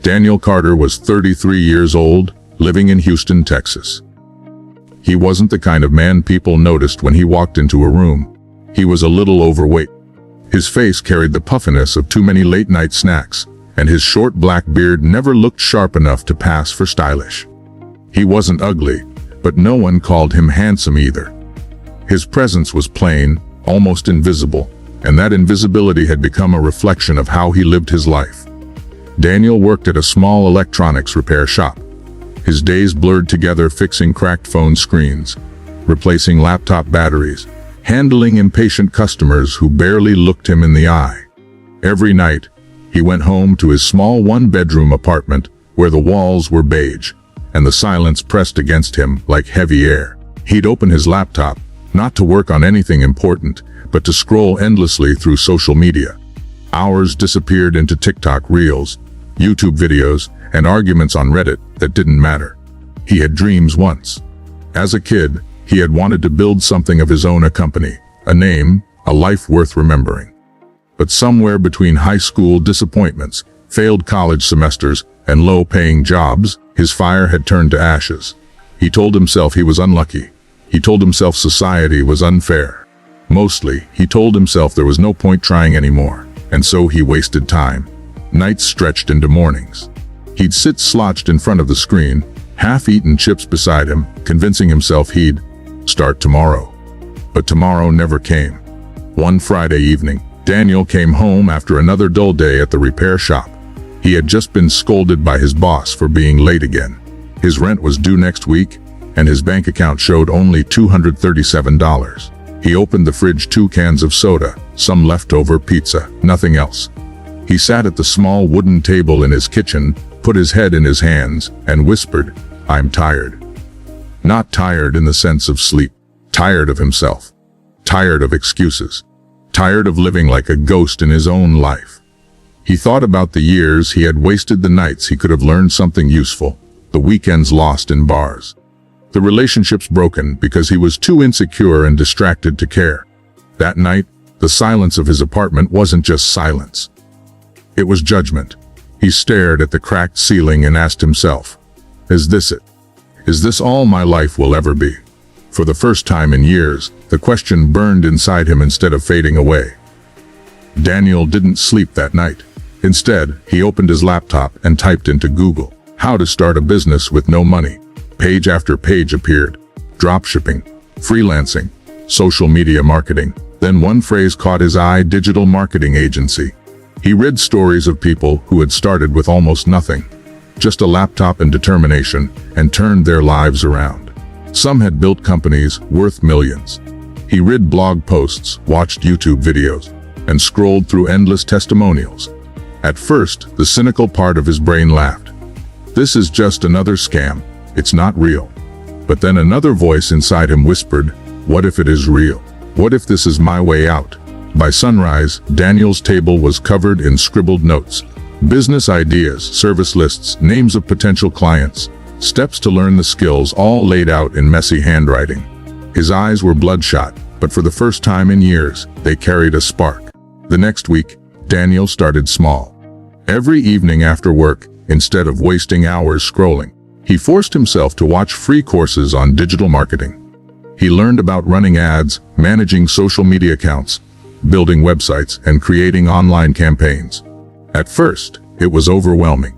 Daniel Carter was 33 years old, living in Houston, Texas. He wasn't the kind of man people noticed when he walked into a room. He was a little overweight. His face carried the puffiness of too many late-night snacks, and his short black beard never looked sharp enough to pass for stylish. He wasn't ugly, but no one called him handsome either. His presence was plain, almost invisible, and that invisibility had become a reflection of how he lived his life. Daniel worked at a small electronics repair shop. His days blurred together fixing cracked phone screens, replacing laptop batteries, handling impatient customers who barely looked him in the eye. Every night, he went home to his small one-bedroom apartment where the walls were beige, and the silence pressed against him like heavy air. He'd open his laptop, not to work on anything important, but to scroll endlessly through social media. Hours disappeared into TikTok reels, YouTube videos, and arguments on Reddit that didn't matter. He had dreams once. As a kid, he had wanted to build something of his own, a company, a name, a life worth remembering. But somewhere between high school disappointments, failed college semesters, and low-paying jobs, his fire had turned to ashes. He told himself he was unlucky. He told himself society was unfair. Mostly, he told himself there was no point trying anymore, and so he wasted time. Nights stretched into mornings. He'd sit slouched in front of the screen, half-eaten chips beside him, convincing himself he'd start tomorrow. But tomorrow never came. One Friday evening, Daniel came home after another dull day at the repair shop. He had just been scolded by his boss for being late again. His rent was due next week, and his bank account showed only $237. He opened the fridge, 2 cans of soda, some leftover pizza, nothing else. He sat at the small wooden table in his kitchen, put his head in his hands, and whispered, "I'm tired." Not tired in the sense of sleep. Tired of himself. Tired of excuses. Tired of living like a ghost in his own life. He thought about the years he had wasted, the nights he could have learned something useful, the weekends lost in bars. The relationships broken because he was too insecure and distracted to care. That night, the silence of his apartment wasn't just silence. It was judgment. He stared at the cracked ceiling and asked himself, "Is this it? Is this all my life will ever be?" For the first time in years, the question burned inside him instead of fading away. Daniel didn't sleep that night. Instead, he opened his laptop and typed into Google, "How to start a business with no money." Page after page appeared. Dropshipping, freelancing, social media marketing. Then one phrase caught his eye: digital marketing agency. He read stories of people who had started with almost nothing, just a laptop and determination, and turned their lives around. Some had built companies worth millions. He read blog posts, watched YouTube videos, and scrolled through endless testimonials. At first, the cynical part of his brain laughed. This is just another scam. It's not real. But then another voice inside him whispered, what if it is real? What if this is my way out? By sunrise, Daniel's table was covered in scribbled notes. Business ideas, service lists, names of potential clients, steps to learn the skills, all laid out in messy handwriting. His eyes were bloodshot, but for the first time in years, they carried a spark. The next week, Daniel started small. Every evening after work, instead of wasting hours scrolling, he forced himself to watch free courses on digital marketing. He learned about running ads, managing social media accounts, building websites, and creating online campaigns. At first, it was overwhelming.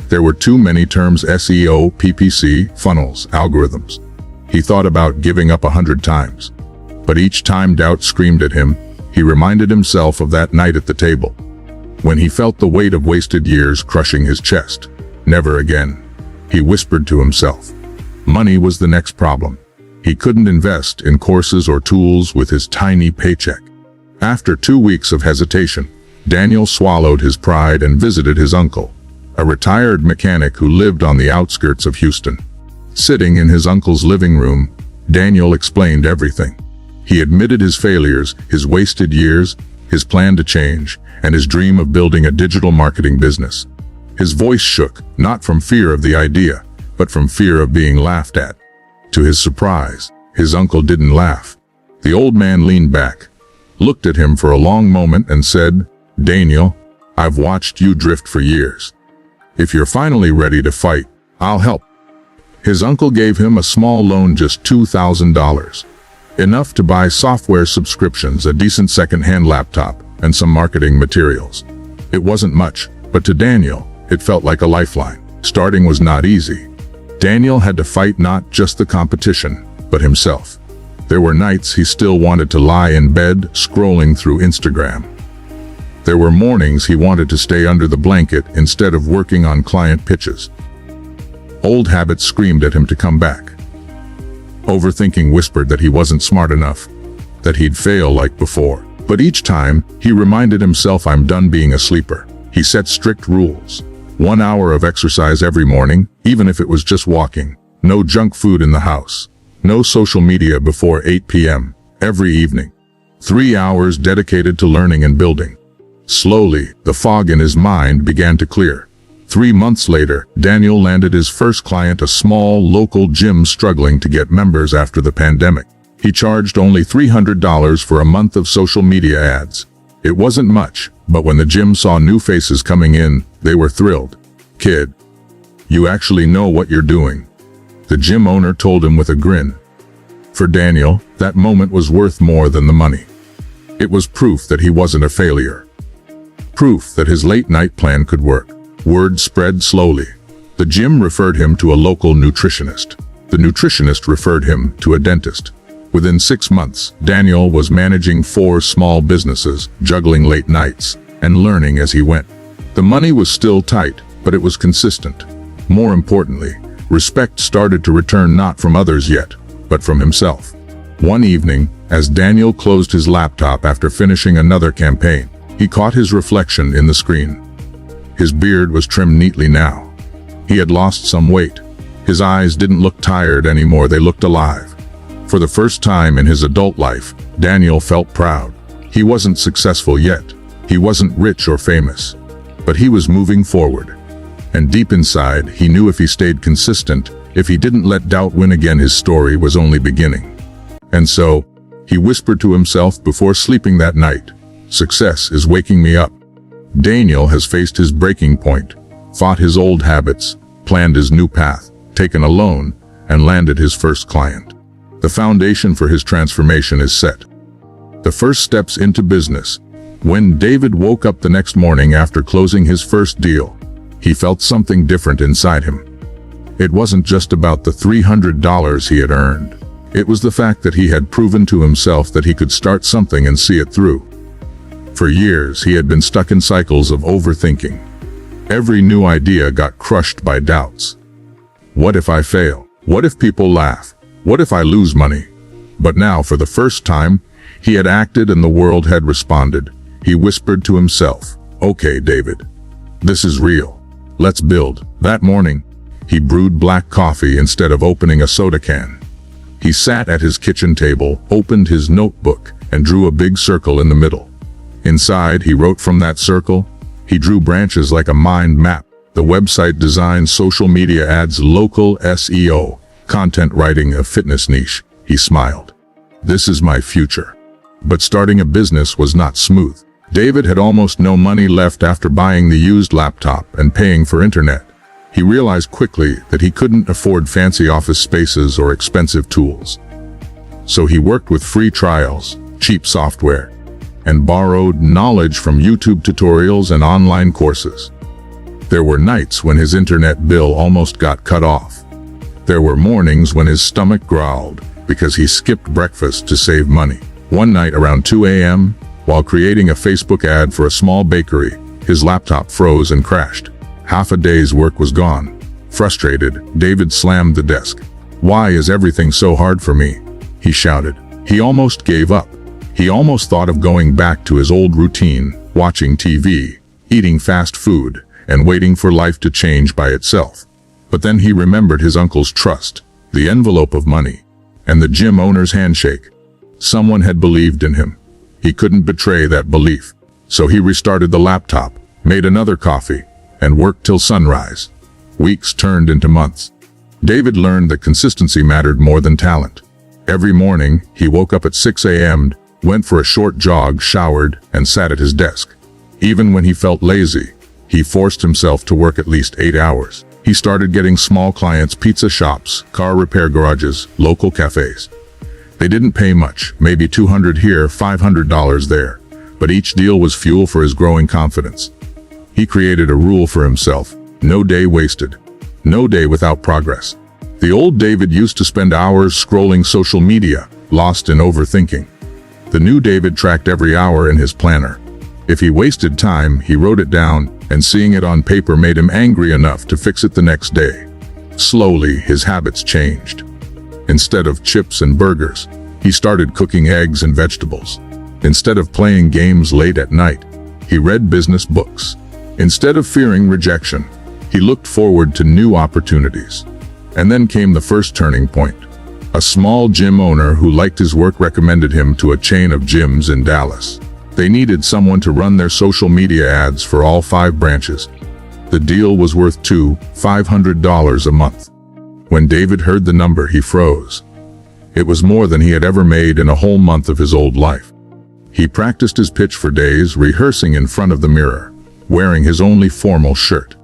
There were too many terms: SEO, PPC, funnels, algorithms. He thought about giving up 100 times. But each time doubt screamed at him, he reminded himself of that night at the table, when he felt the weight of wasted years crushing his chest. Never again, he whispered to himself. Money was the next problem. He couldn't invest in courses or tools with his tiny paycheck. After 2 weeks of hesitation, Daniel swallowed his pride and visited his uncle, a retired mechanic who lived on the outskirts of Houston. Sitting in his uncle's living room, Daniel explained everything. He admitted his failures, his wasted years, his plan to change, and his dream of building a digital marketing business. His voice shook, not from fear of the idea, but from fear of being laughed at. To his surprise, his uncle didn't laugh. The old man leaned back, looked at him for a long moment, and said, "Daniel, I've watched you drift for years. "If you're finally ready to fight, I'll help." His uncle gave him a small loan, just $2,000. Enough to buy software subscriptions, a decent second-hand laptop, and some marketing materials. It wasn't much, but to Daniel, it felt like a lifeline. Starting was not easy. Daniel had to fight not just the competition, but himself. There were nights he still wanted to lie in bed, scrolling through Instagram. There were mornings he wanted to stay under the blanket instead of working on client pitches. Old habits screamed at him to come back. Overthinking whispered that he wasn't smart enough, that he'd fail like before. But each time, he reminded himself, "I'm done being a sleeper." He set strict rules. 1 hour of exercise every morning, even if it was just walking. No junk food in the house. No social media before 8 p.m. every evening. 3 hours dedicated to learning and building. Slowly, the fog in his mind began to clear. 3 months later, Daniel landed his first client, a small, local gym struggling to get members after the pandemic. He charged only $300 for a month of social media ads. It wasn't much, but when the gym saw new faces coming in, they were thrilled. "Kid, you actually know what you're doing," the gym owner told him with a grin. For Daniel, that moment was worth more than the money. It was proof that he wasn't a failure. Proof that his late-night plan could work. Word spread slowly. The gym referred him to a local nutritionist. The nutritionist referred him to a dentist. Within 6 months, Daniel was managing 4 small businesses, juggling late nights, and learning as he went. The money was still tight, but it was consistent. More importantly, respect started to return, not from others yet, but from himself. One evening, as Daniel closed his laptop after finishing another campaign, he caught his reflection in the screen. His beard was trimmed neatly now. He had lost some weight. His eyes didn't look tired anymore, they looked alive. For the first time in his adult life, Daniel felt proud. He wasn't successful yet. He wasn't rich or famous. But he was moving forward. And deep inside, he knew if he stayed consistent, if he didn't let doubt win again, his story was only beginning. And so, he whispered to himself before sleeping that night, "Success is waking me up." Daniel has faced his breaking point, fought his old habits, planned his new path, taken a loan, and landed his first client. The foundation for his transformation is set. The first steps into business. When David woke up the next morning after closing his first deal, he felt something different inside him. It wasn't just about the $300 he had earned. It was the fact that he had proven to himself that he could start something and see it through. For years, he had been stuck in cycles of overthinking. Every new idea got crushed by doubts. What if I fail? What if people laugh? What if I lose money? But now, for the first time, he had acted and the world had responded. He whispered to himself, "Okay, David, this is real. Let's build." That morning, he brewed black coffee instead of opening a soda can. He sat at his kitchen table, opened his notebook, and drew a big circle in the middle. Inside, he wrote from that circle. He drew branches like a mind map. The website design, social media ads, local SEO, content writing, a fitness niche. He smiled. This is my future. But starting a business was not smooth. David had almost no money left after buying the used laptop and paying for internet. He realized quickly that he couldn't afford fancy office spaces or expensive tools. So he worked with free trials, cheap software, and borrowed knowledge from YouTube tutorials and online courses. There were nights when his internet bill almost got cut off. There were mornings when his stomach growled because he skipped breakfast to save money. One night around 2 a.m., while creating a Facebook ad for a small bakery, his laptop froze and crashed. Half a day's work was gone. Frustrated, David slammed the desk. "Why is everything so hard for me?" he shouted. He almost gave up. He almost thought of going back to his old routine, watching TV, eating fast food, and waiting for life to change by itself. But then he remembered his uncle's trust, the envelope of money, and the gym owner's handshake. Someone had believed in him. He couldn't betray that belief. So he restarted the laptop, made another coffee, and worked till sunrise. Weeks turned into months. David learned that consistency mattered more than talent. Every morning, he woke up at 6 a.m., went for a short jog, showered, and sat at his desk. Even when he felt lazy, He forced himself to work at least 8 hours. He started getting small clients, pizza shops, car repair garages, local cafes. They didn't pay much, maybe $200 here, $500 there, but each deal was fuel for his growing confidence. He created a rule for himself: no day wasted, no day without progress. The old David used to spend hours scrolling social media, lost in overthinking. The new David tracked every hour in his planner. If he wasted time, he wrote it down, and seeing it on paper made him angry enough to fix it the next day. Slowly, his habits changed. Instead of chips and burgers, he started cooking eggs and vegetables. Instead of playing games late at night, he read business books. Instead of fearing rejection, he looked forward to new opportunities. And then came the first turning point. A small gym owner who liked his work recommended him to a chain of gyms in Dallas. They needed someone to run their social media ads for all 5 branches. The deal was worth $500 a month. When David heard the number, he froze. It was more than he had ever made in a whole month of his old life. He practiced his pitch for days, rehearsing in front of the mirror, wearing his only formal shirt.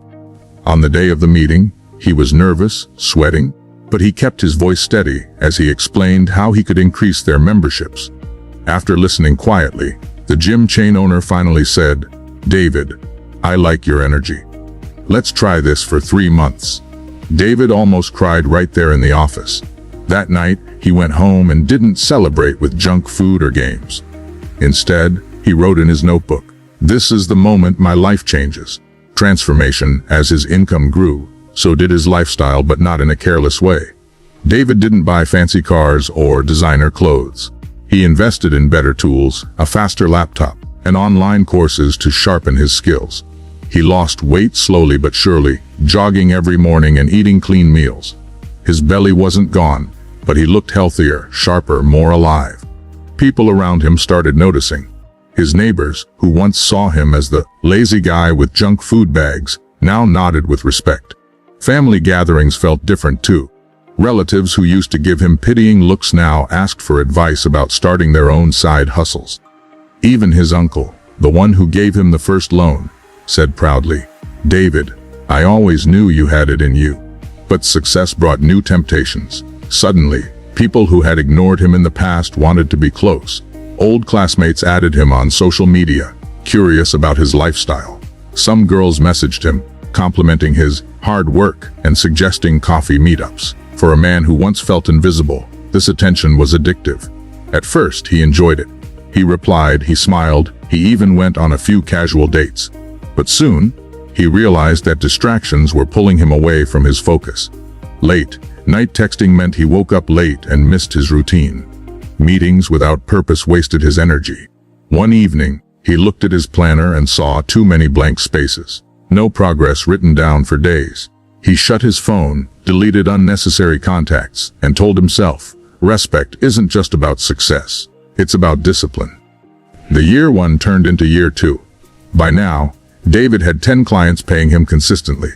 On the day of the meeting, he was nervous, sweating, but he kept his voice steady as he explained how he could increase their memberships. After listening quietly, the gym chain owner finally said, "David, I like your energy. Let's try this for 3 months." David almost cried right there in the office. That night, he went home and didn't celebrate with junk food or games. Instead, he wrote in his notebook, "This is the moment my life changes." Transformation. As his income grew, so did his lifestyle, but not in a careless way. David didn't buy fancy cars or designer clothes. He invested in better tools, a faster laptop, and online courses to sharpen his skills. He lost weight slowly but surely, jogging every morning and eating clean meals. His belly wasn't gone, but he looked healthier, sharper, more alive. People around him started noticing. His neighbors, who once saw him as the lazy guy with junk food bags, now nodded with respect. Family gatherings felt different too. Relatives who used to give him pitying looks now asked for advice about starting their own side hustles. Even his uncle, the one who gave him the first loan, said proudly, "David, I always knew you had it in you." But success brought new temptations. Suddenly, people who had ignored him in the past wanted to be close. Old classmates added him on social media, curious about his lifestyle. Some girls messaged him, complimenting his hard work and suggesting coffee meetups. For a man who once felt invisible, this attention was addictive. At first, he enjoyed it. He replied, he smiled, he even went on a few casual dates. But soon, he realized that distractions were pulling him away from his focus. Late night texting meant he woke up late and missed his routine. Meetings without purpose wasted his energy. One evening, he looked at his planner and saw too many blank spaces. No progress written down for days. He shut his phone, deleted unnecessary contacts, and told himself, respect isn't just about success, it's about discipline. The year 1 turned into year 2. By now, David had 10 clients paying him consistently.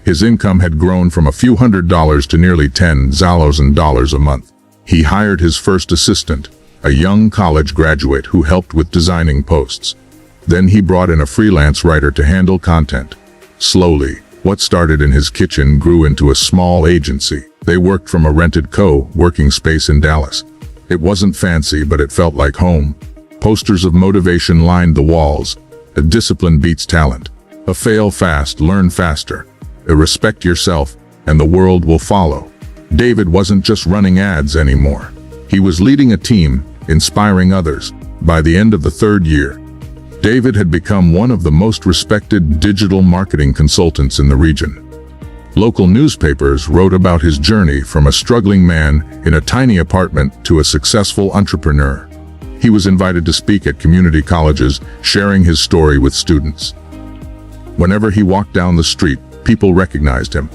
His income had grown from a few $100s to nearly $10,000 a month. He hired his first assistant, a young college graduate who helped with designing posts. Then he brought in a freelance writer to handle content. Slowly, what started in his kitchen grew into a small agency. They worked from a rented co-working space in Dallas. It wasn't fancy, but it felt like home. Posters of motivation lined the walls. A discipline beats talent. A fail fast, learn faster. A respect yourself, and the world will follow. David wasn't just running ads anymore. He was leading a team, inspiring others. By the end of the 3rd year, David had become one of the most respected digital marketing consultants in the region. Local newspapers wrote about his journey from a struggling man in a tiny apartment to a successful entrepreneur. He was invited to speak at community colleges, sharing his story with students. Whenever he walked down the street, people recognized him.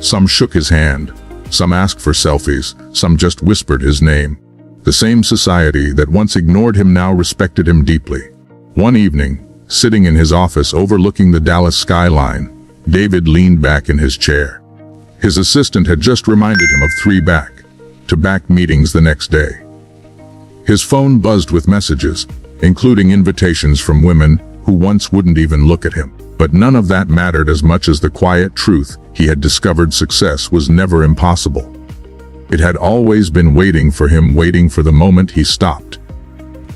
Some shook his hand, some asked for selfies, some just whispered his name. The same society that once ignored him now respected him deeply. One evening, sitting in his office overlooking the Dallas skyline, David leaned back in his chair. His assistant had just reminded him of 3 back-to-back meetings the next day. His phone buzzed with messages, including invitations from women who once wouldn't even look at him. But none of that mattered as much as the quiet truth he had discovered: success was never impossible. It had always been waiting for him, waiting for the moment he stopped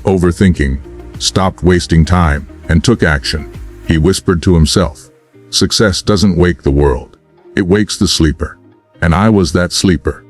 overthinking, stopped wasting time, and took action. He whispered to himself, "Success doesn't wake the world. It wakes the sleeper." And I was that sleeper.